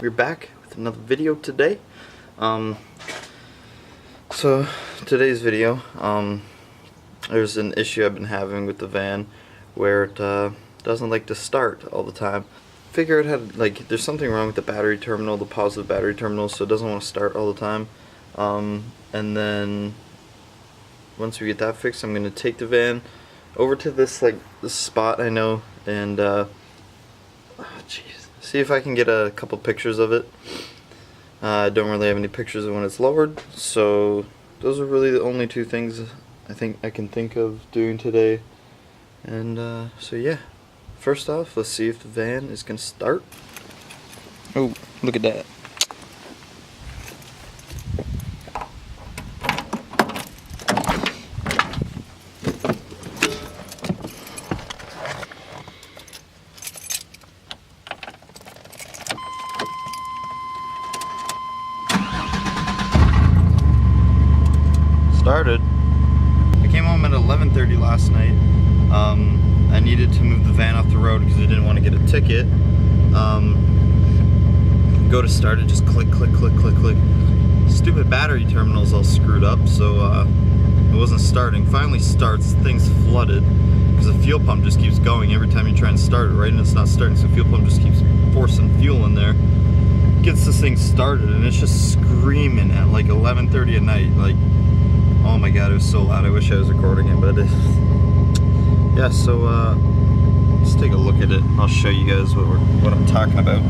We're back with another video today. So today's video, there's an issue I've been having with the van where it doesn't like to start all the time. Figure it had there's something wrong with the battery terminal, the positive battery terminal, so it doesn't want to start all the time. And then once we get that fixed, I'm gonna take the van over to this spot I know and see if I can get a couple pictures of it. I don't really have any pictures of when it's lowered, so those are really the only two things I think I can think of doing today. And so yeah, first off, let's see if the van is gonna start. Oh, look at that. Started. I came home at 11:30 last night. I needed to move the van off the road because I didn't want to get a ticket. Go to start it, just click, click, click, click, click. Stupid battery terminal's all screwed up, so it wasn't starting. Finally starts, thing's flooded because the fuel pump just keeps going every time you try and start it, right? And it's not starting, so the fuel pump just keeps forcing fuel in there. Gets this thing started, and it's just screaming at like 11:30 at night, like. Oh my god, it was so loud. I wish I was recording it, but yeah, so let's take a look at it. I'll show you guys what I'm talking about.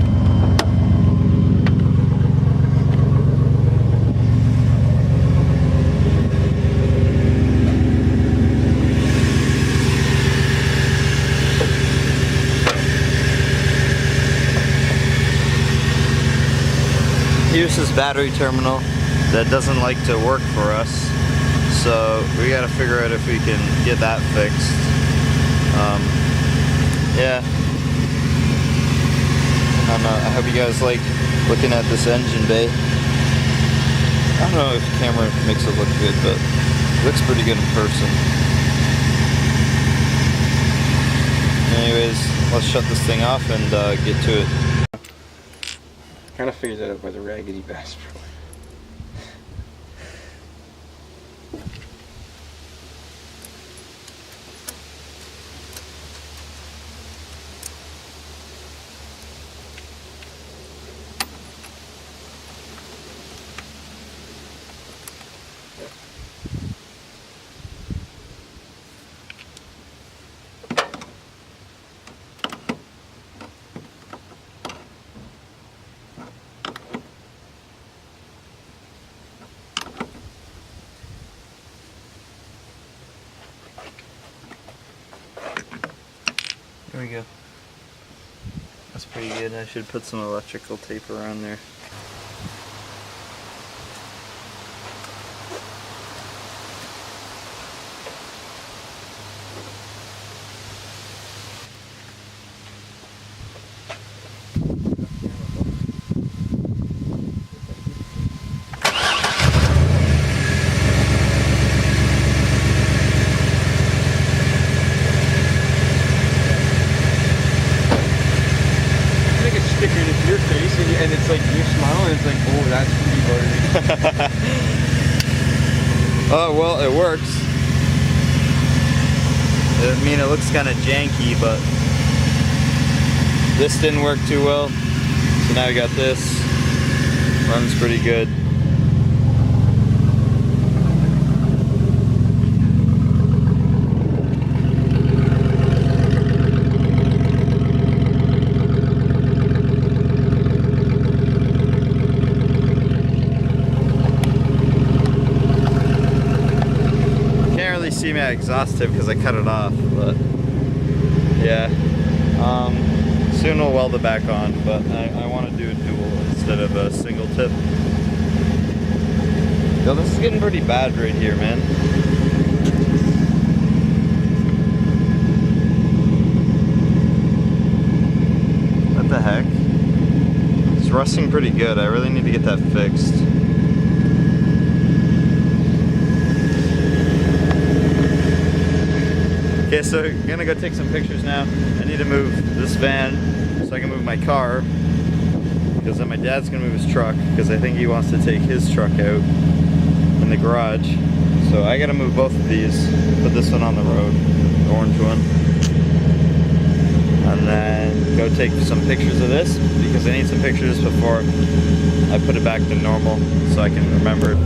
Here's this battery terminal that doesn't like to work for us. So we gotta figure out if we can get that fixed. Yeah. I don't know, I hope you guys like looking at this engine bay. I don't know if the camera makes it look good, but it looks pretty good in person. Anyways, let's shut this thing off and get to it. Kind of figures that out by the raggedy bastard. There we go. That's pretty good. I should put some electrical tape around there. Your face and it's like you smile and it's like, oh, that's pretty buttery. Oh well, it works. I mean, it looks kind of janky, but this didn't work too well. So now we got this. Runs pretty good. See my exhaust tip because I cut it off, but yeah, soon we'll weld it back on, but I want to do a dual instead of a single tip. Yo, this is getting pretty bad right here, man. What the heck? It's rusting pretty good. I really need to get that fixed. Okay, so I'm gonna go take some pictures now. I need to move this van so I can move my car. because then my dad's gonna move his truck because I think he wants to take his truck out in the garage. So I gotta move both of these, put this one on the road, the orange one, and then go take some pictures of this because I need some pictures before I put it back to normal so I can remember.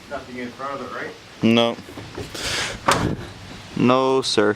Nothing in front of it, right? No. No, sir.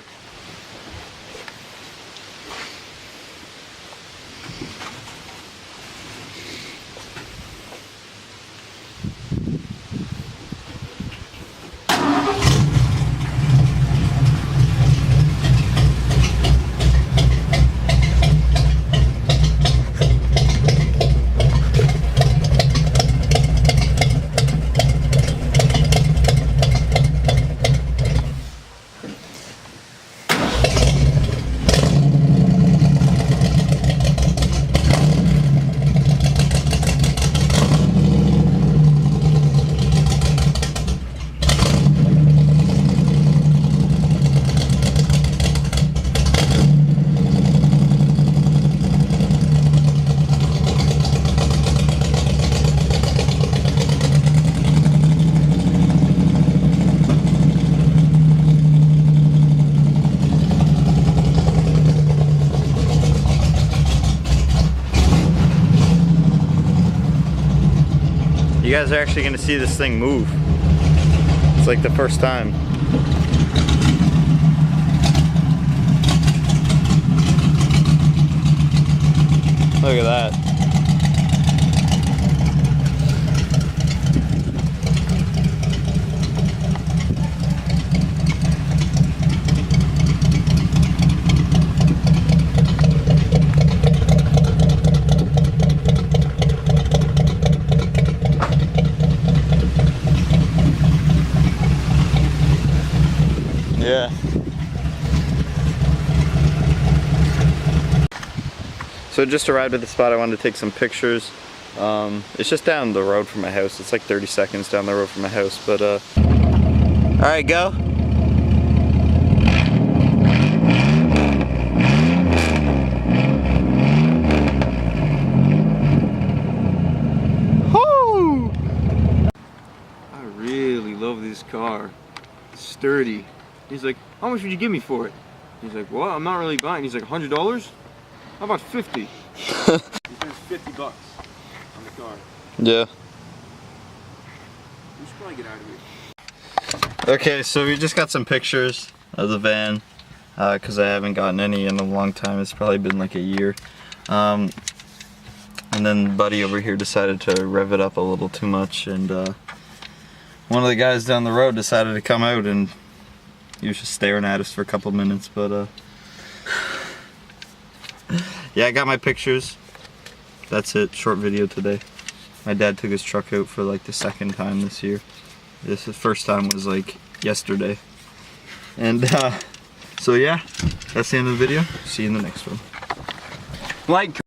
You guys are actually gonna see this thing move. It's like the first time. Look at that. Yeah. So just arrived at the spot I wanted to take some pictures. It's just down the road from my house. It's like 30 seconds down the road from my house, but all right, go. Woo! I really love this car. It's sturdy. He's like, how much would you give me for it? He's like, well, I'm not really buying. He's like, $100? How about 50? He spends $50 on the car. Yeah. We should probably get out of here. Okay, so we just got some pictures of the van because I haven't gotten any in a long time. It's probably been like a year. And then Buddy over here decided to rev it up a little too much, and one of the guys down the road decided to come out, and he was just staring at us for a couple minutes, but yeah, I got my pictures. That's it, short video today. My dad took his truck out for like the second time this year. The first time was like yesterday. And so yeah, that's the end of the video. See you in the next one. Like